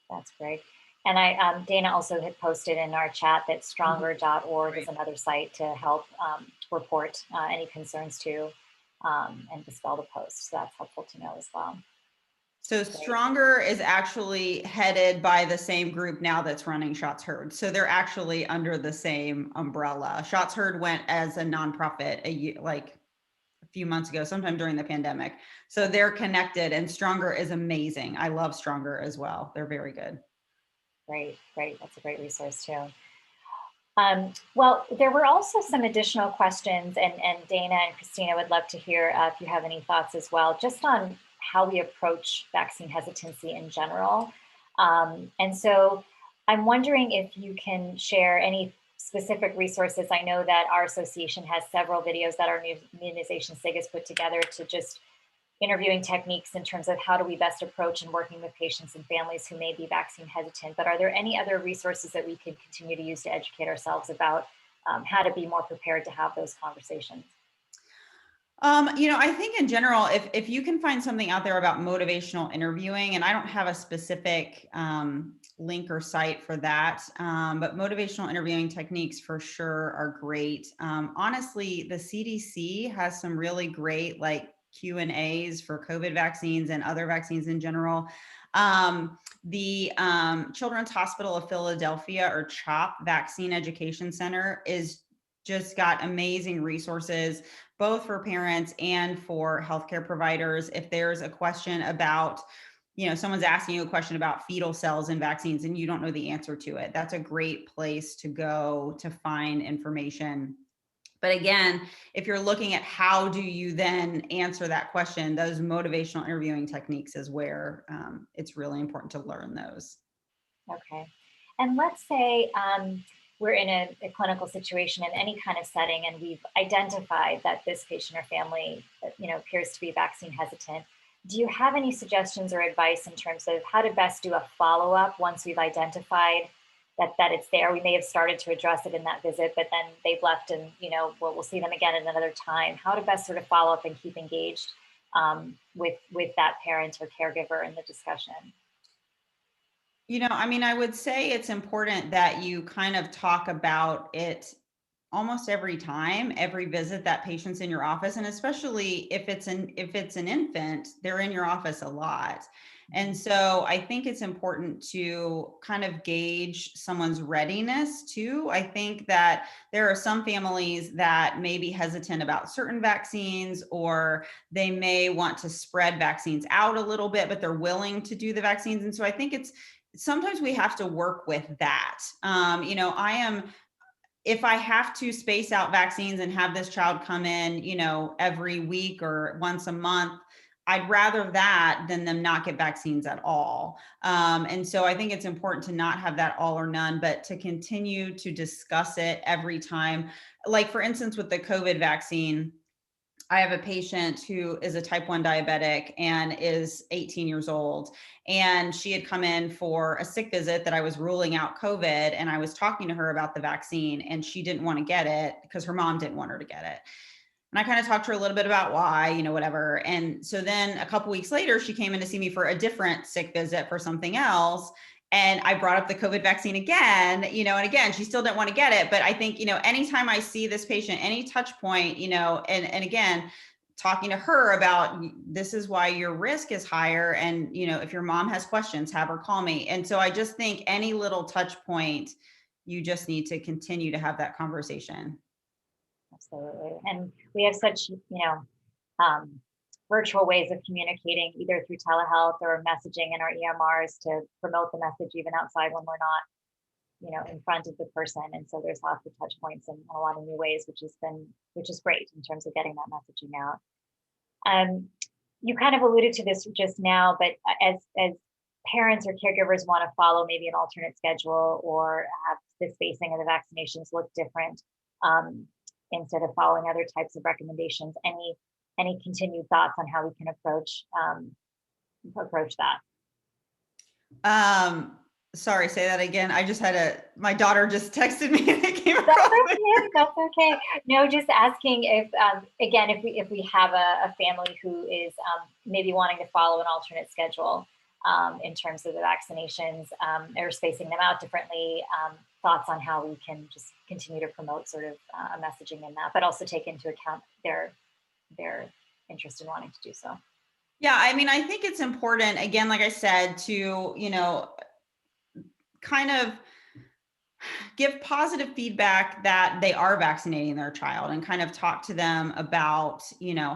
that's great. And Dana also had posted in our chat that Stronger.org is another site to help report any concerns to and dispel the posts. So that's helpful to know as well.
So Stronger is actually headed by the same group now that's running Shotsherorg. So they're actually under the same umbrella. Shotsherorg went as a nonprofit a few months ago, sometime during the pandemic. So they're connected, and Stronger is amazing. I love Stronger as well. They're very good.
Great. That's a great resource too. Well, there were also some additional questions, and Dana and Christina would love to hear if you have any thoughts as well, just on how we approach vaccine hesitancy in general. And so I'm wondering if you can share any specific resources. I know that our association has several videos that our Immunization SIG has put together to just interviewing techniques in terms of how do we best approach and working with patients and families who may be vaccine hesitant. But are there any other resources that we could continue to use to educate ourselves about how to be more prepared to have those conversations?
You know, I think in general, if you can find something out there about motivational interviewing, and I don't have a specific link or site for that, but motivational interviewing techniques for sure are great. Honestly, the CDC has some really great Q&As for COVID vaccines and other vaccines in general. The Children's Hospital of Philadelphia, or CHOP Vaccine Education Center, is just got amazing resources, both for parents and for healthcare providers. If there's a question about, you know, someone's asking you a question about fetal cells in vaccines and you don't know the answer to it, that's a great place to go to find information. But again, if you're looking at how do you then answer that question, those motivational interviewing techniques is where it's really important to learn those.
Okay. And let's say we're in a clinical situation in any kind of setting, and we've identified that this patient or family, you know, appears to be vaccine hesitant. Do you have any suggestions or advice in terms of how to best do a follow-up once we've identified that it's there? We may have started to address it in that visit, but then they've left, and, you know, we'll see them again at another time. How to best sort of follow up and keep engaged with that parent or caregiver in the discussion?
You know, I mean, I would say it's important that you kind of talk about it almost every time, every visit that patient's in your office. And especially if it's an infant, they're in your office a lot. And so I think it's important to kind of gauge someone's readiness too. I think that there are some families that may be hesitant about certain vaccines, or they may want to spread vaccines out a little bit, but they're willing to do the vaccines. And so I think sometimes we have to work with that. If I have to space out vaccines and have this child come in, every week or once a month, I'd rather that than them not get vaccines at all. And so I think it's important to not have that all or none, but to continue to discuss it every time. Like, for instance, with the COVID vaccine, I have a patient who is a type 1 diabetic and is 18 years old. And she had come in for a sick visit that I was ruling out COVID. And I was talking to her about the vaccine, and she didn't want to get it because her mom didn't want her to get it. And I kind of talked to her a little bit about why, whatever. And so then a couple weeks later, she came in to see me for a different sick visit for something else. And I brought up the COVID vaccine again, and again, she still didn't want to get it. But I think, anytime I see this patient, any touch point, and again, talking to her about, this is why your risk is higher. And, if your mom has questions, have her call me. And so I just think any little touch point, you just need to continue to have that conversation.
Absolutely. And we have such, virtual ways of communicating, either through telehealth or messaging in our EMRs, to promote the message even outside when we're not, in front of the person. And so there's lots of touch points in a lot of new ways, which is great in terms of getting that messaging out. You kind of alluded to this just now, but as parents or caregivers want to follow maybe an alternate schedule, or have the spacing of the vaccinations look different, instead of following other types of recommendations, any continued thoughts on how we can approach that?
Sorry, say that again. I just had my daughter just texted me and it came
That's
across.
okay. That's okay. No, just asking if, again, if we have a family who is maybe wanting to follow an alternate schedule in terms of the vaccinations, or spacing them out differently, thoughts on how we can just continue to promote sort of a messaging in that, but also take into account their interest in wanting to do so.
Yeah, I mean, I think it's important, again, like I said, to, kind of give positive feedback that they are vaccinating their child, and kind of talk to them about,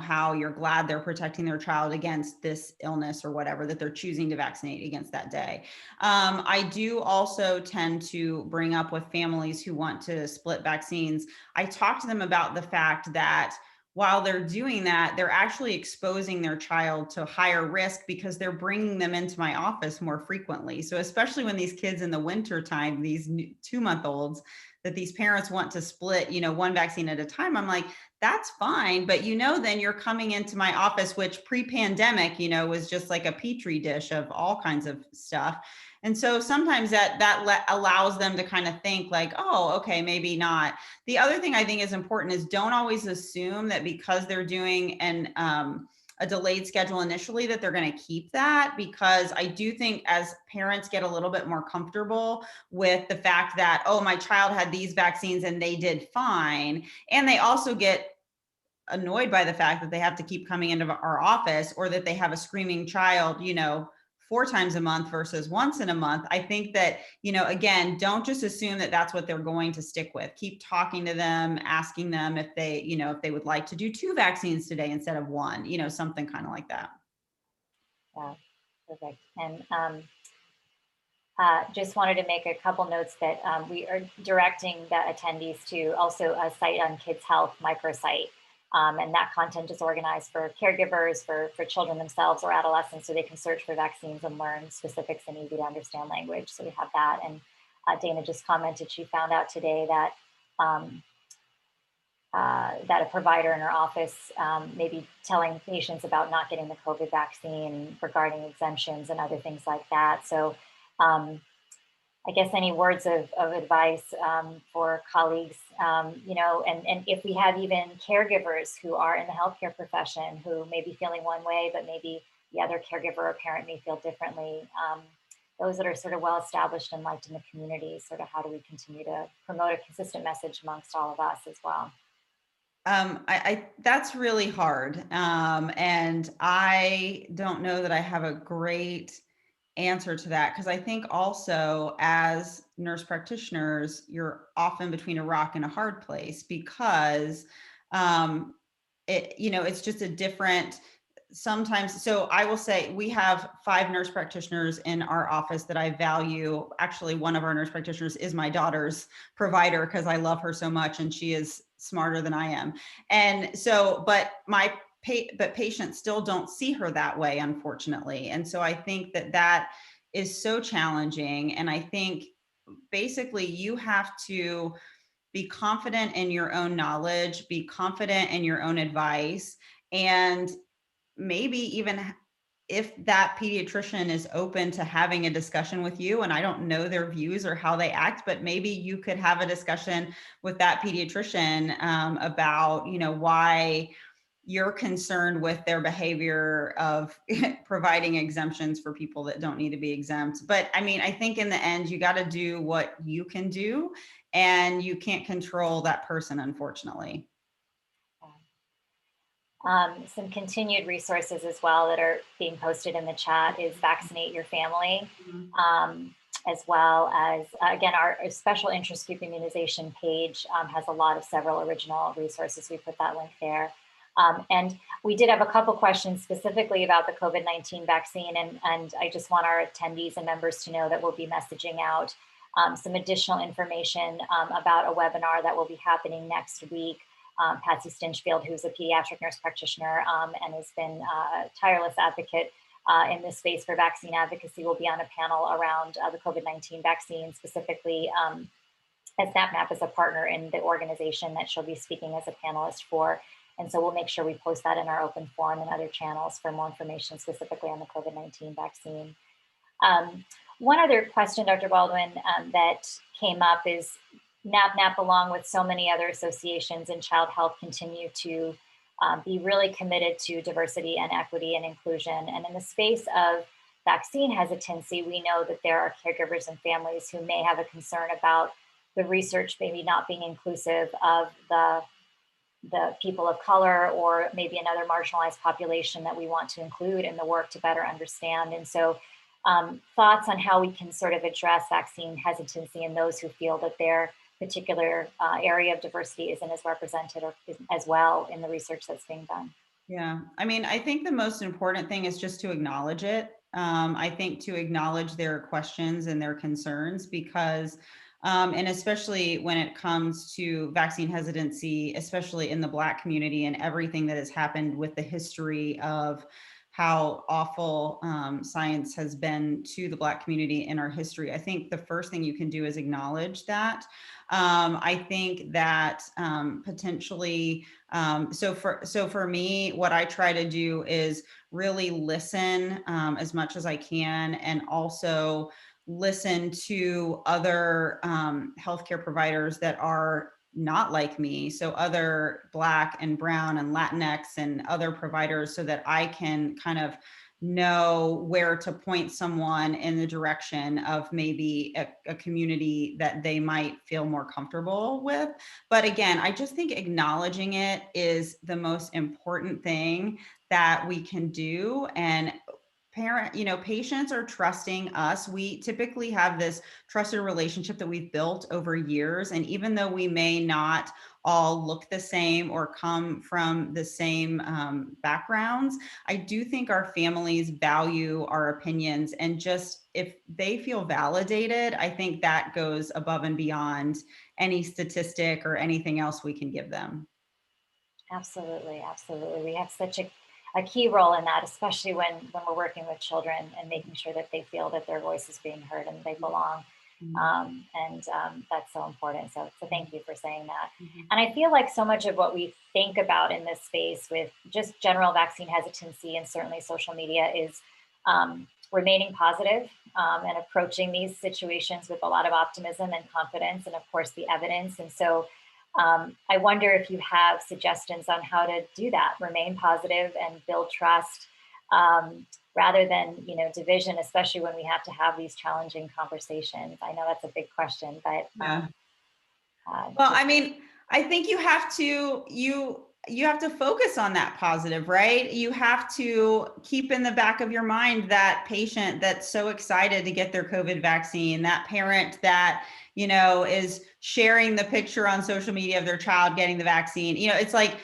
how you're glad they're protecting their child against this illness or whatever that they're choosing to vaccinate against that day. I do also tend to bring up with families who want to split vaccines. I talk to them about the fact that while they're doing that, they're actually exposing their child to higher risk because they're bringing them into my office more frequently. So especially when these kids in the winter time, these 2-month-olds, that these parents want to split, one vaccine at a time, I'm like, that's fine. But, then you're coming into my office, which pre-pandemic, was just like a petri dish of all kinds of stuff. And so sometimes that allows them to kind of think like, oh, okay, maybe not. The other thing I think is important is don't always assume that because they're doing a delayed schedule initially that they're going to keep that, because I do think as parents get a little bit more comfortable with the fact that, oh, my child had these vaccines and they did fine. And they also get annoyed by the fact that they have to keep coming into our office, or that they have a screaming child, 4 times a month versus once in a month. I think that, again, don't just assume that that's what they're going to stick with. Keep talking to them, asking them if they, if they would like to do 2 vaccines today instead of 1, something kind of like that.
Yeah, perfect. And just wanted to make a couple notes that we are directing the attendees to also a site on Kids Health microsite. And that content is organized for caregivers, for children themselves or adolescents, so they can search for vaccines and learn specifics in easy to understand language. So we have that. And Dana just commented she found out today that that a provider in her office may be telling patients about not getting the COVID vaccine regarding exemptions and other things like that. So I guess any words of advice for colleagues, and if we have even caregivers who are in the healthcare profession who may be feeling one way, but maybe the other caregiver or parent may feel differently, those that are sort of well established and liked in the community, sort of how do we continue to promote a consistent message amongst all of us as well?
That's really hard. And I don't know that I have a great answer to that, because I think also as nurse practitioners, you're often between a rock and a hard place, because it's just a different sometimes. So I will say we have 5 nurse practitioners in our office that I value. Actually, one of our nurse practitioners is my daughter's provider because I love her so much and she is smarter than I am. And so, but patients still don't see her that way, unfortunately. And so I think that is so challenging. And I think basically you have to be confident in your own knowledge, be confident in your own advice, and maybe even if that pediatrician is open to having a discussion with you, and I don't know their views or how they act, but maybe you could have a discussion with that pediatrician about, why you're concerned with their behavior of providing exemptions for people that don't need to be exempt. But I mean, I think in the end, you got to do what you can do, and you can't control that person, unfortunately.
Some continued resources as well that are being posted in the chat is Vaccinate Your Family, as well as, again, our special interest group immunization page has a lot of several original resources. We put that link there. And we did have a couple questions specifically about the COVID-19 vaccine, and I just want our attendees and members to know that we'll be messaging out some additional information about a webinar that will be happening next week. Patsy Stinchfield, who's a pediatric nurse practitioner and has been a tireless advocate in this space for vaccine advocacy, will be on a panel around the COVID-19 vaccine, specifically as SnapMap is a partner in the organization that she'll be speaking as a panelist for. And so we'll make sure we post that in our open forum and other channels for more information specifically on the COVID-19 vaccine. One other question, Dr. Baldwin, that came up is NAPNAP, along with so many other associations in child health, continue to be really committed to diversity and equity and inclusion. And in the space of vaccine hesitancy, we know that there are caregivers and families who may have a concern about the research maybe not being inclusive of the people of color or maybe another marginalized population that we want to include in the work to better understand. And so thoughts on how we can sort of address vaccine hesitancy in those who feel that their particular area of diversity isn't as represented or as well in the research that's being done.
Yeah, I mean, I think the most important thing is just to acknowledge it. I think to acknowledge their questions and their concerns, because and especially when it comes to vaccine hesitancy, especially in the Black community and everything that has happened with the history of how awful science has been to the Black community in our history. I think the first thing you can do is acknowledge that. I think that potentially, so for me, what I try to do is really listen as much as I can, and also listen to other healthcare providers that are not like me. So other Black and Brown and Latinx and other providers, so that I can kind of know where to point someone in the direction of maybe a community that they might feel more comfortable with. But again, I just think acknowledging it is the most important thing that we can do. And patients are trusting us. We typically have this trusted relationship that we've built over years. And even though we may not all look the same or come from the same backgrounds, I do think our families value our opinions. And just if they feel validated, I think that goes above and beyond any statistic or anything else we can give them.
Absolutely, absolutely. We have such a key role in that, especially when we're working with children and making sure that they feel that their voice is being heard and they belong. That's so important. So thank you for saying that. And I feel like so much of what we think about in this space with just general vaccine hesitancy and certainly social media is remaining positive and approaching these situations with a lot of optimism and confidence, and of course the evidence. And so I wonder if you have suggestions on how to do that, remain positive and build trust rather than, division, especially when we have to have these challenging conversations. I know that's a big question, but.
Yeah. Well, I mean, I think you have to, you have to focus on that positive, right? You have to keep in the back of your mind that patient that's so excited to get their COVID vaccine, that parent that, you know, is sharing the picture on social media of their child getting the vaccine. You know, it's like,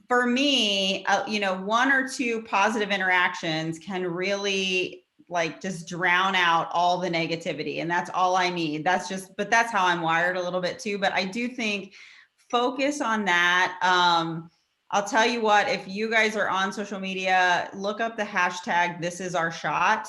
for me, you know, one or two positive interactions can really like just drown out all the negativity. And that's all I need. That's just, but that's how I'm wired a little bit too. But I do think focus on that. I'll tell you what, if you guys are on social media, look up the hashtag "This is our shot,"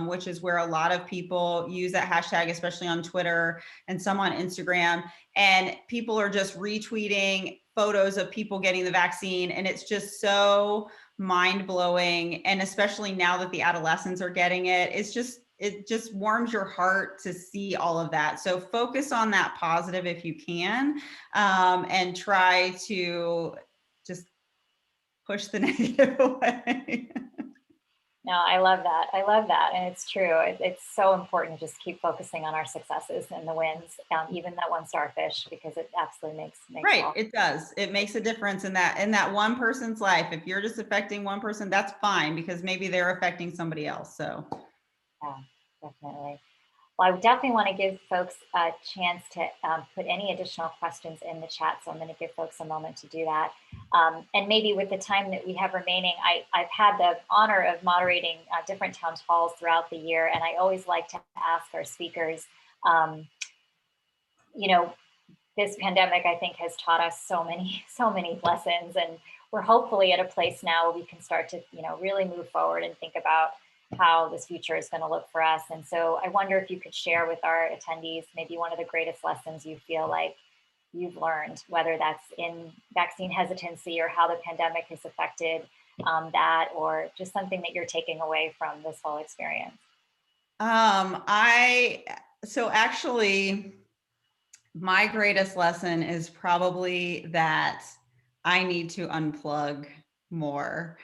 which is where a lot of people use that hashtag, especially on Twitter and some on Instagram. And people are just retweeting photos of people getting the vaccine. And it's just so mind blowing. And especially now that the adolescents are getting it, it just warms your heart to see all of that. So focus on that positive if you can, and try to just push the negative away.
No, I love that. I love that. And it's true. It's so important to just keep focusing on our successes and the wins, even that one starfish, because it absolutely makes
right.
all.
It does. It makes a difference in that one person's life. If you're just affecting one person, that's fine, because maybe they're affecting somebody else. So
yeah, definitely. Well, I definitely want to give folks a chance to put any additional questions in the chat. So I'm going to give folks a moment to do that. And maybe with the time that we have remaining, I've had the honor of moderating different town halls throughout the year. And I always like to ask our speakers, you know, this pandemic, I think, has taught us so many lessons. And we're hopefully at a place now where we can start to, you know, really move forward and think about how this future is going to look for us. And so I wonder if you could share with our attendees maybe one of the greatest lessons you feel like you've learned, whether that's in vaccine hesitancy or how the pandemic has affected that, or just something that you're taking away from this whole experience.
So actually, my greatest lesson is probably that I need to unplug more.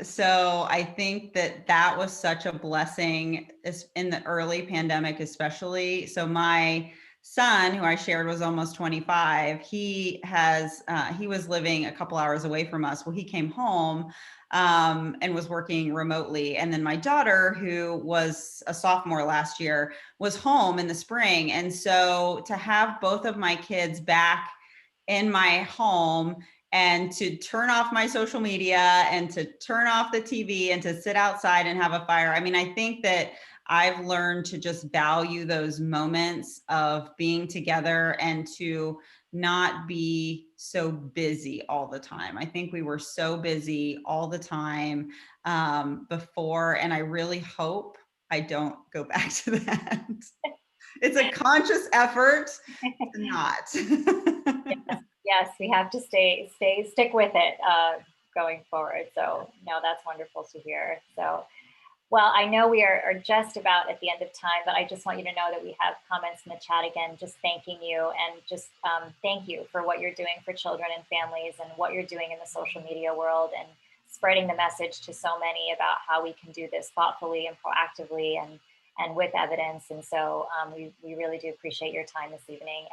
So I think that was such a blessing in the early pandemic, especially. So my son, who I shared was almost 25, he was living a couple hours away from us. Well, he came home and was working remotely. And then my daughter, who was a sophomore last year, was home in the spring. And so to have both of my kids back in my home and to turn off my social media and to turn off the TV and to sit outside and have a fire. I mean, I think that I've learned to just value those moments of being together and to not be so busy all the time. I think we were so busy all the time before, and I really hope I don't go back to that. It's a conscious effort to not.
Yes, we have to stick with it going forward. So no, that's wonderful to hear. So, well, I know we are just about at the end of time, but I just want you to know that we have comments in the chat again, just thanking you, and just thank you for what you're doing for children and families and what you're doing in the social media world and spreading the message to so many about how we can do this thoughtfully and proactively and with evidence. And so we really do appreciate your time this evening.